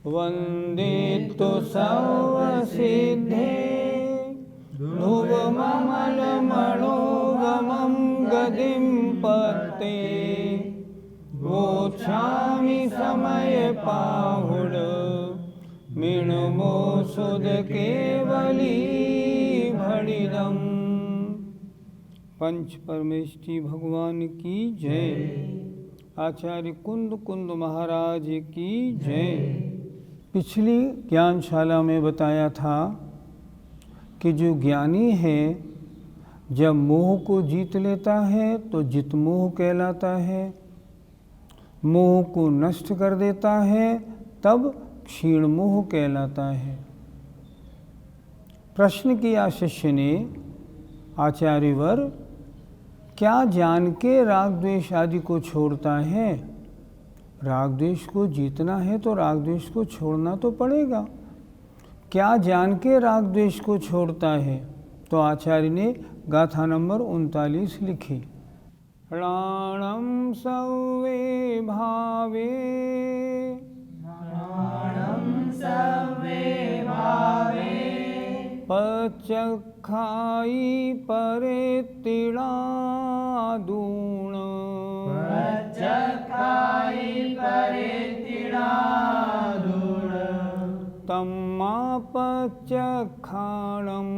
वन्दे तु सर्वसिद्धे ध्रुवममलमणोगमं गतिं पते वोच्छामि समयपाहुड मिणमो सुद केवली भणिदम्। पंच परमेष्ठी भगवान की जय। आचार्य कुंद महाराज की जय। पिछली ज्ञानशाला में बताया था कि जो ज्ञानी है जब मोह को जीत लेता है तो जित मोह कहलाता है, मोह को नष्ट कर देता है तब क्षीण मोह कहलाता है। प्रश्न किया शिष्य ने, आचार्यवर क्या जान के राग द्वेष आदि को छोड़ता है? राग द्वेष को जीतना है तो राग द्वेष को छोड़ना तो पड़ेगा। क्या जान के राग द्वेष को छोड़ता है? तो आचार्य ने गाथा नंबर 39 लिखी। राणम सवे भावे पचखाई परे तिड़ादूण तम्मा पचखाणम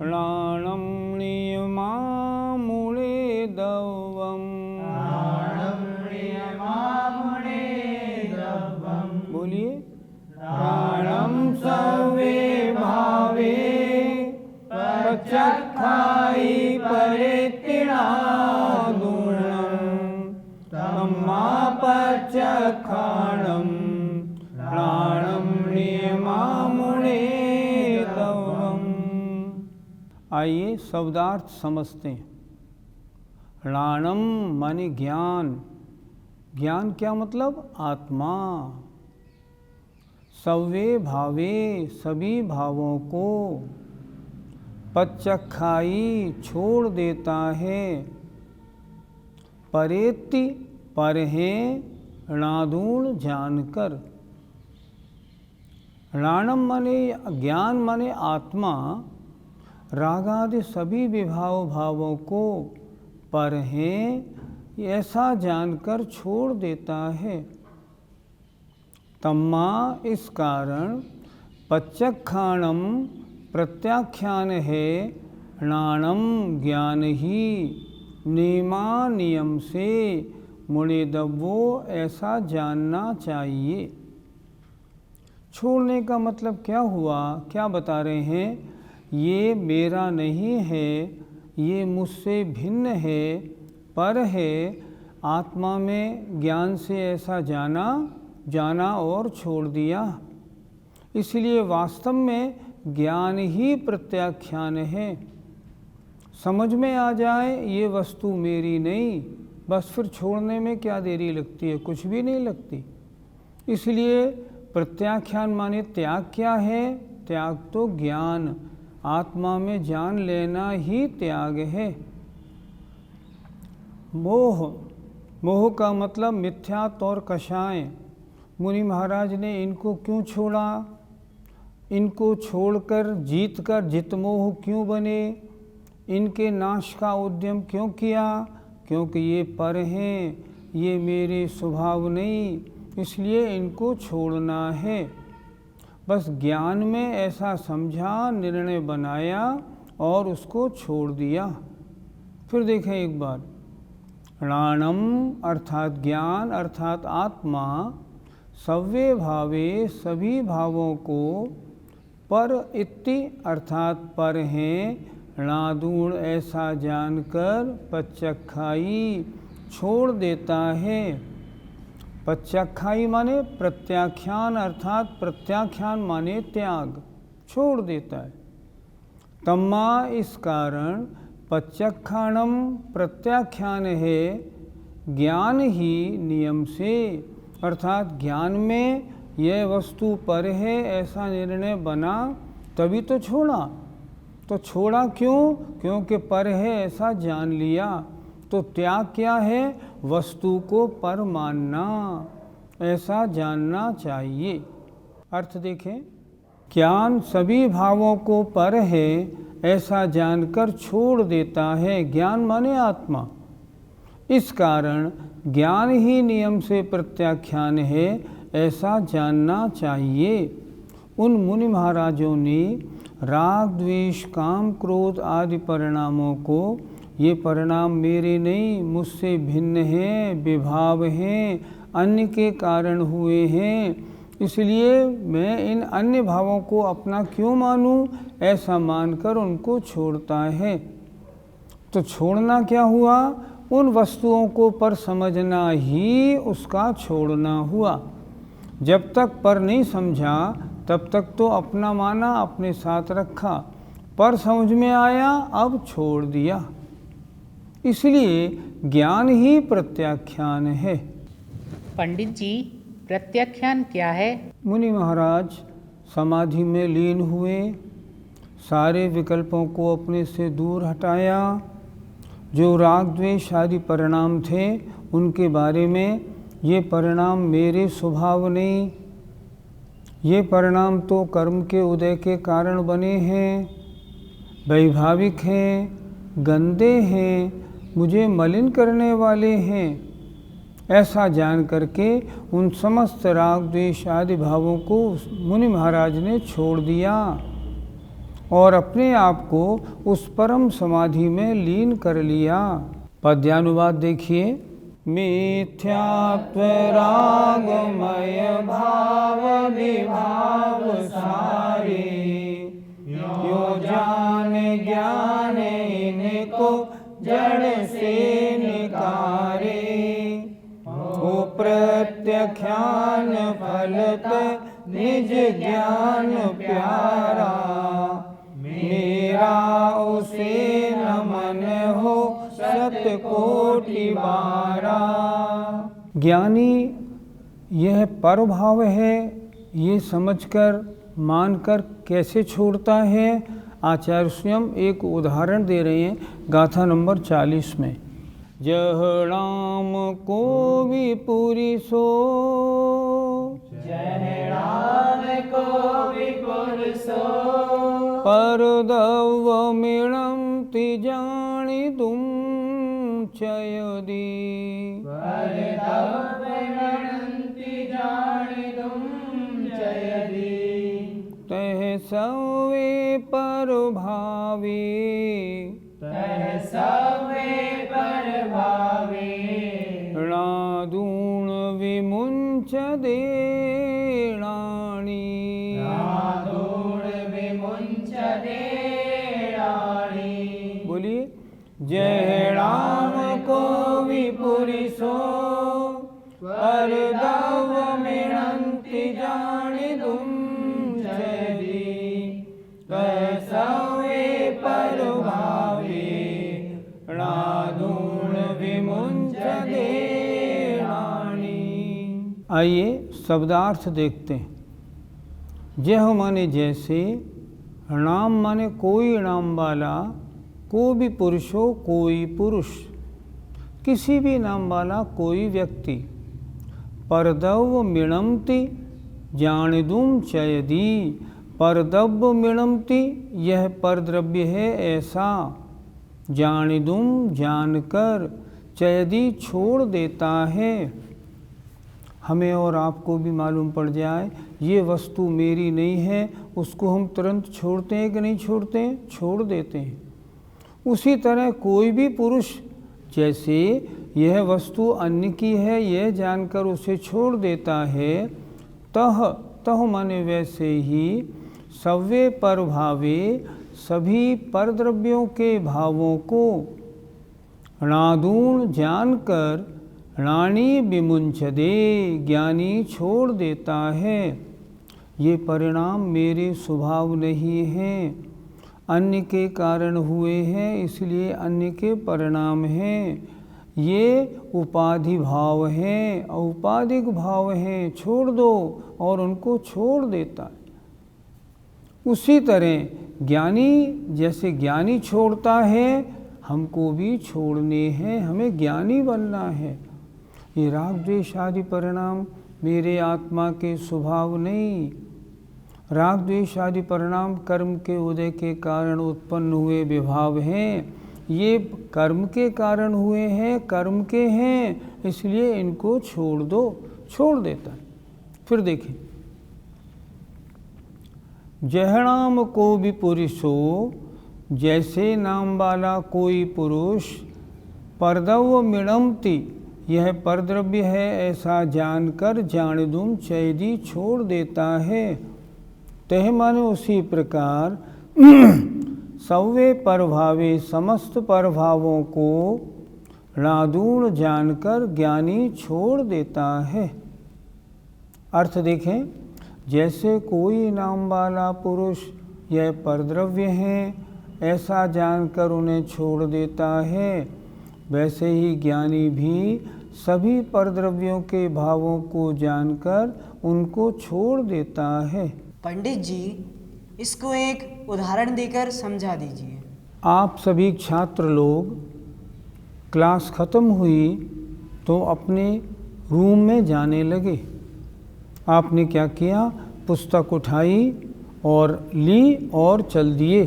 राणम नियमामुळे दवम्। बोलिए। राणम सवे भावे पचखाई परे तिड़ादूणम् तम्मा पचखाणम राणम नियमामुळे दवम्। आइए शब्दार्थ समझते हैं। राणम माने ज्ञान। ज्ञान क्या मतलब? आत्मा। सवे भावे सभी भावों को, पचखाई छोड़ देता है, परेति पर है णादूण जानकर। राणम माने ज्ञान माने आत्मा राग आदि सभी विभाव भावों को पर है ऐसा जानकर छोड़ देता है। तम्मा इस कारण पचखाणम प्रत्याख्यान है णाणम ज्ञान ही नियमा नियम से मुणिदव्वो ऐसा जानना चाहिए। छोड़ने का मतलब क्या हुआ? क्या बता रहे हैं? ये मेरा नहीं है, ये मुझसे भिन्न है, पर है। आत्मा में ज्ञान से ऐसा जाना और छोड़ दिया। इसलिए वास्तव में ज्ञान ही प्रत्याख्यान है। समझ में आ जाए ये वस्तु मेरी नहीं, बस फिर छोड़ने में क्या देरी लगती है? कुछ भी नहीं लगती। इसलिए प्रत्याख्यान माने त्याग क्या है? त्याग तो ज्ञान, आत्मा में जान लेना ही त्याग है। मोह का मतलब मिथ्यात्व और कषाय। मुनि महाराज ने इनको क्यों छोड़ा? इनको छोड़कर जीतकर जितमोह क्यों बने? इनके नाश का उद्यम क्यों किया? क्योंकि ये पर हैं, ये मेरे स्वभाव नहीं, इसलिए इनको छोड़ना है। बस ज्ञान में ऐसा समझा, निर्णय बनाया और उसको छोड़ दिया। फिर देखें एक बार। राणम अर्थात ज्ञान अर्थात आत्मा सव्ये भावे सभी भावों को, पर इति अर्थात पर हैं, णादूण ऐसा जानकर पचखाई छोड़ देता है। पचखाई माने प्रत्याख्यान अर्थात प्रत्याख्यान माने त्याग, छोड़ देता है। तम्मा इस कारण पचखाणम प्रत्याख्यान है ज्ञान ही नियम से, अर्थात ज्ञान में यह वस्तु पर है ऐसा निर्णय बना तभी तो छोड़ा। तो छोड़ा क्यों? क्योंकि पर है ऐसा जान लिया। तो त्याग क्या है? वस्तु को पर मानना, ऐसा जानना चाहिए। अर्थ देखें, ज्ञान सभी भावों को पर है ऐसा जानकर छोड़ देता है। ज्ञान माने आत्मा। इस कारण ज्ञान ही नियम से प्रत्याख्यान है ऐसा जानना चाहिए। उन मुनि महाराजों ने राग द्वेष काम क्रोध आदि परिणामों को ये परिणाम मेरे नहीं, मुझसे भिन्न हैं, विभाव हैं, अन्य के कारण हुए हैं, इसलिए मैं इन अन्य भावों को अपना क्यों मानूं, ऐसा मानकर उनको छोड़ता है। तो छोड़ना क्या हुआ? उन वस्तुओं को पर समझना ही उसका छोड़ना हुआ। जब तक पर नहीं समझा तब तक तो अपना माना, अपने साथ रखा, पर समझ में आया अब छोड़ दिया। इसलिए ज्ञान ही प्रत्याख्यान है। पंडित जी, प्रत्याख्यान क्या है? मुनि महाराज समाधि में लीन हुए, सारे विकल्पों को अपने से दूर हटाया। जो राग द्वेष आदि परिणाम थे उनके बारे में ये परिणाम मेरे स्वभाव नहीं, ये परिणाम तो कर्म के उदय के कारण बने हैं, वैभाविक हैं, गंदे हैं, मुझे मलिन करने वाले हैं। ऐसा जान करके उन समस्त राग द्वेष आदि भावों को मुनि महाराज ने छोड़ दिया और अपने आप को उस परम समाधि में लीन कर लिया। पद्यानुवाद देखिए। मिथ्यात्व रागमय भाव विभाव सारे, यो जान ज्ञान इनको जड़ से निकारे। हो प्रत्याख्यान फलत निज ज्ञान प्यारा, मेरा उसे नमन हो सत कोटि बारा। ज्ञानी यह परभाव है, ये समझकर मानकर कैसे छोड़ता है? आचार्य स्वयं एक उदाहरण दे रहे हैं गाथा नंबर 40 में। जह राम को भी पूरी सो, जह राम को भी पूरी सो, पर दव मिणंति जानी तुम चयदी। पर दव मिणंति जानी तुम चयदी। तह सवे पर भावी, तह सवे पर भावी। णादूण विमुंच देणाणी, नादूण विमुंच देणाणी। बोलिए। जय राम को विपुरी सो, पर दव मिणंति जानी तुम चयदी। तह सवे पर भावी, णादूण विमुंच देणाणी। आइए शब्दार्थ देखते हैं। जह माने जैसे, नाम माने कोई नाम वाला, को भी पुरुष हो कोई पुरुष, किसी भी नाम वाला कोई व्यक्ति। परदव मिणमति जानिदुम चयदी। परदव मिणमति यह परद्रव्य है ऐसा, जानिदुम जानकर, चयदी छोड़ देता है। हमें और आपको भी मालूम पड़ जाए ये वस्तु मेरी नहीं है, उसको हम तुरंत छोड़ते हैं कि नहीं छोड़ते हैं? छोड़ देते हैं। उसी तरह कोई भी पुरुष जैसे यह वस्तु अन्य की है यह जानकर उसे छोड़ देता है, तह माने वैसे ही सव्य पर भावे सभी परद्रव्यों के भावों को णादूण जानकर राणी विमुंचदे ज्ञानी छोड़ देता है। ये परिणाम मेरे स्वभाव नहीं हैं, अन्य के कारण हुए हैं, इसलिए अन्य के परिणाम हैं। ये उपाधि भाव हैं, औपाधिक भाव हैं, छोड़ दो, और उनको छोड़ देता है। उसी तरह ज्ञानी जैसे ज्ञानी छोड़ता है, हमको भी छोड़ने हैं, हमें ज्ञानी बनना है। ये राग द्वेष आदि परिणाम मेरे आत्मा के स्वभाव नहीं। राग द्वेष आदि परिणाम कर्म के उदय के कारण उत्पन्न हुए विभाव हैं। ये कर्म के कारण हुए हैं, कर्म के हैं, इसलिए इनको छोड़ दो। छोड़ देता है। फिर देखिए, जहणाम को भी पुरुषो, जैसे नाम वाला कोई पुरुष परद्रव्य मिणमति, यह परद्रव्य है ऐसा जानकर जानिदुम चैदी छोड़ देता है। तह माने उसी प्रकार सव्वे परभावे समस्त परभावों को णादूण जानकर ज्ञानी छोड़ देता है। अर्थ देखें, जैसे कोई नाम वाला पुरुष यह परद्रव्य हैं ऐसा जानकर उन्हें छोड़ देता है, वैसे ही ज्ञानी भी सभी परद्रव्यों के भावों को जानकर उनको छोड़ देता है। पंडित जी, इसको एक उदाहरण देकर समझा दीजिए। आप सभी छात्र लोग क्लास ख़त्म हुई तो अपने रूम में जाने लगे। आपने क्या किया? पुस्तक उठाई और ली और चल दिए।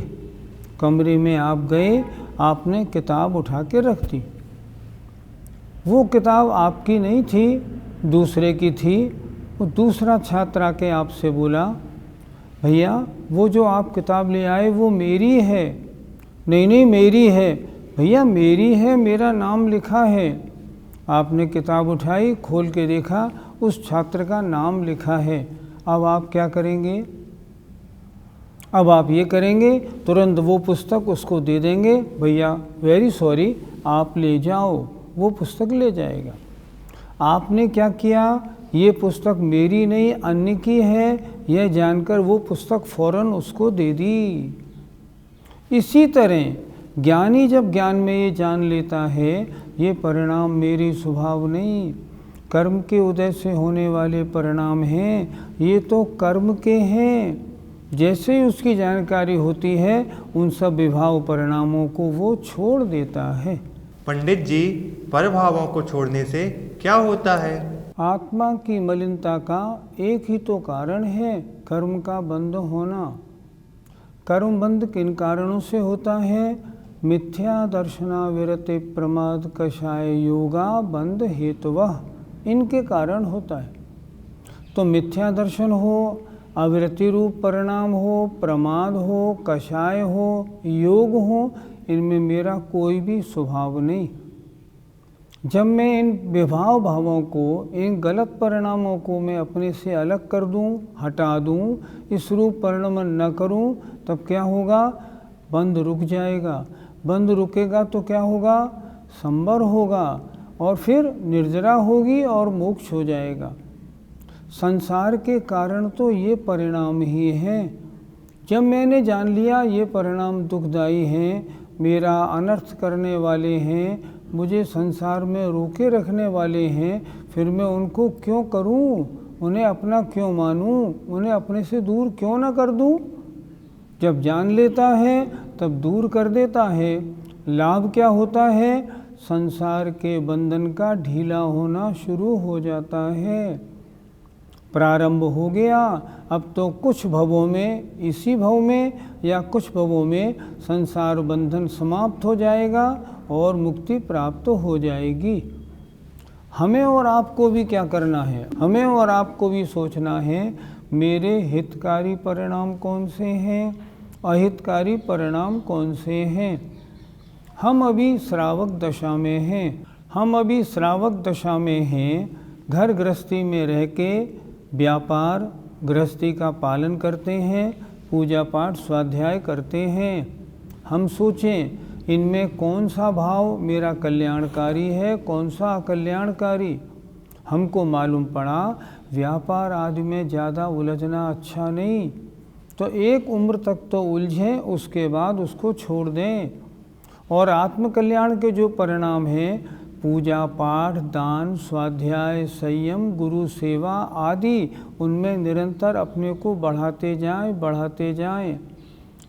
कमरे में आप गए, आपने किताब उठा के रख दी। वो किताब आपकी नहीं थी, दूसरे की थी। वो दूसरा छात्र आके आपसे बोला, भैया वो जो आप किताब ले आए वो मेरी है। नहीं नहीं, मेरी है। भैया मेरी है, मेरा नाम लिखा है। आपने किताब उठाई, खोल के देखा, उस छात्र का नाम लिखा है। अब आप क्या करेंगे? अब आप ये करेंगे, तुरंत वो पुस्तक उसको दे देंगे, भैया वेरी सॉरी, आप ले जाओ। वो पुस्तक ले जाएगा। आपने क्या किया? ये पुस्तक मेरी नहीं अन्य की है, यह जानकर वो पुस्तक फौरन उसको दे दी। इसी तरह ज्ञानी जब ज्ञान में ये जान लेता है ये परिणाम मेरी स्वभाव नहीं, कर्म के उदय से होने वाले परिणाम हैं, ये तो कर्म के हैं। जैसे ही उसकी जानकारी होती है उन सब विभाव परिणामों को वो छोड़ देता है। पंडित जी, परभावों को छोड़ने से क्या होता है? आत्मा की मलिनता का एक ही तो कारण है, कर्म का बंध होना। कर्म बंध किन कारणों से होता है? मिथ्या दर्शना विरति प्रमाद कषाय योगा बंध हेतुवः, इनके कारण होता है। तो मिथ्या दर्शन हो, अविरति रूप परिणाम हो, प्रमाद हो, कषाय हो, योग हो, इनमें मेरा कोई भी स्वभाव नहीं। जब मैं इन विभाव भावों को, इन गलत परिणामों को मैं अपने से अलग कर दूं, हटा दूं, इस रूप परिणाम न करूं, तब क्या होगा? बंध रुक जाएगा। बंध रुकेगा तो क्या होगा? संबर होगा और फिर निर्जरा होगी और मोक्ष हो जाएगा। संसार के कारण तो ये परिणाम ही हैं। जब मैंने जान लिया ये परिणाम दुखदायी हैं, मेरा अनर्थ करने वाले हैं, मुझे संसार में रोके रखने वाले हैं, फिर मैं उनको क्यों करूं? उन्हें अपना क्यों मानूं? उन्हें अपने से दूर क्यों ना कर दूं? जब जान लेता है तब दूर कर देता है। लाभ क्या होता है? संसार के बंधन का ढीला होना शुरू हो जाता है। प्रारंभ हो गया, अब तो कुछ भवों में, इसी भव में या कुछ भवों में संसार बंधन समाप्त हो जाएगा और मुक्ति प्राप्त हो जाएगी। हमें और आपको भी क्या करना है? हमें और आपको भी सोचना है मेरे हितकारी परिणाम कौन से हैं, अहितकारी परिणाम कौन से हैं। हम अभी श्रावक दशा में हैं। हम अभी श्रावक दशा में हैं। घर गृहस्थी में रह के व्यापार गृहस्थी का पालन करते हैं, पूजा पाठ स्वाध्याय करते हैं। हम सोचें इनमें कौन सा भाव मेरा कल्याणकारी है, कौन सा अकल्याणकारी। हमको मालूम पड़ा व्यापार आदि में ज़्यादा उलझना अच्छा नहीं, तो एक उम्र तक तो उलझें, उसके बाद उसको छोड़ दें। और आत्मकल्याण के जो परिणाम हैं, पूजा पाठ, दान, स्वाध्याय, संयम, गुरु सेवा आदि, उनमें निरंतर अपने को बढ़ाते जाएं, बढ़ाते जाएं।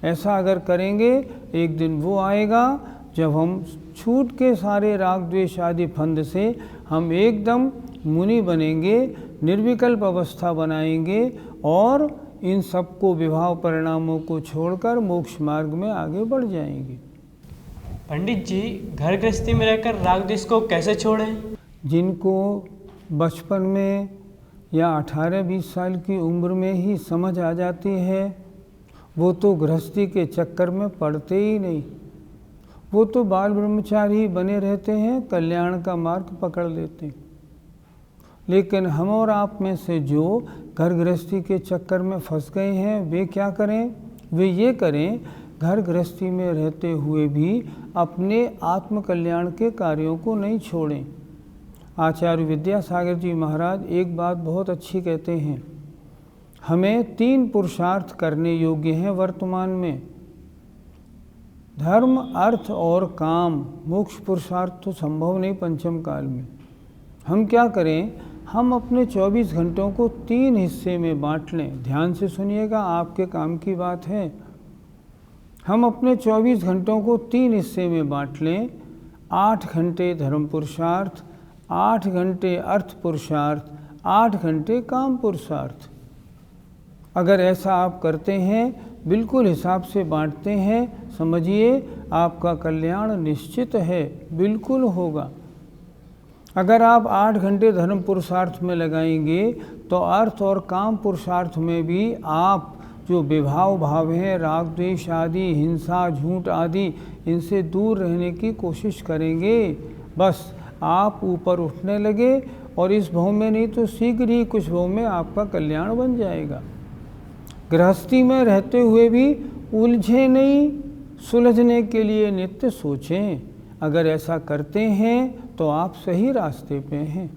ऐसा अगर करेंगे एक दिन वो आएगा जब हम छूट के सारे राग द्वेष आदि फंद से हम एकदम मुनि बनेंगे, निर्विकल्प अवस्था बनाएंगे और इन सबको विभाव परिणामों को छोड़कर मोक्ष मार्ग में आगे बढ़ जाएंगे। पंडित जी, घर गृहस्थी में रहकर राग द्वेष को कैसे छोड़ें? जिनको बचपन में या 18-20 साल की उम्र में ही समझ आ जाती है, वो तो गृहस्थी के चक्कर में पड़ते ही नहीं, वो तो बाल ब्रह्मचारी बने रहते हैं, कल्याण का मार्ग पकड़ लेते हैं। लेकिन हम और आप में से जो घर गृहस्थी के चक्कर में फंस गए हैं, वे क्या करें? वे ये करें, घर गृहस्थी में रहते हुए भी अपने आत्म कल्याण के कार्यों को नहीं छोड़ें। आचार्य विद्यासागर जी महाराज एक बात बहुत अच्छी कहते हैं, हमें 3 पुरुषार्थ करने योग्य हैं वर्तमान में, धर्म, अर्थ और काम। मोक्ष पुरुषार्थ तो संभव नहीं पंचम काल में। हम क्या करें? हम अपने 24 घंटों को 3 हिस्से में बांट लें। ध्यान से सुनिएगा, आपके काम की बात है। हम अपने 24 घंटों को 3 हिस्से में बांट लें। 8 घंटे धर्म पुरुषार्थ, 8 घंटे अर्थ पुरुषार्थ, 8 घंटे काम पुरुषार्थ। अगर ऐसा आप करते हैं, बिल्कुल हिसाब से बांटते हैं, समझिए आपका कल्याण निश्चित है, बिल्कुल होगा। अगर आप 8 घंटे धर्म पुरुषार्थ में लगाएंगे तो अर्थ और काम पुरुषार्थ में भी आप जो विभाव भाव हैं, राग द्वेष आदि, हिंसा, झूठ आदि, इनसे दूर रहने की कोशिश करेंगे। बस आप ऊपर उठने लगे और इस भव में नहीं तो शीघ्र ही कुछ भव में आपका कल्याण बन जाएगा। गृहस्थी में रहते हुए भी उलझे नहीं, सुलझने के लिए नित्य सोचें। अगर ऐसा करते हैं तो आप सही रास्ते पे हैं।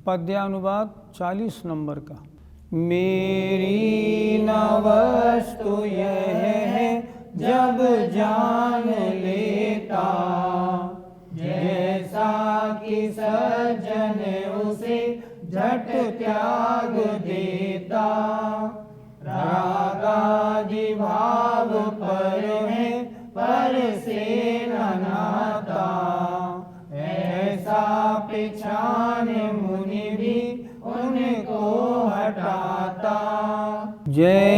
पद्यानुवाद 40 नंबर का। मेरी न वस्तु यह है जब जान लेता, जैसा कि सज्जन उसे झट त्याग देता। रागादि भाव पर है पर से न नाता, ऐसा पिछान मुनि भी उनको हटाता। जय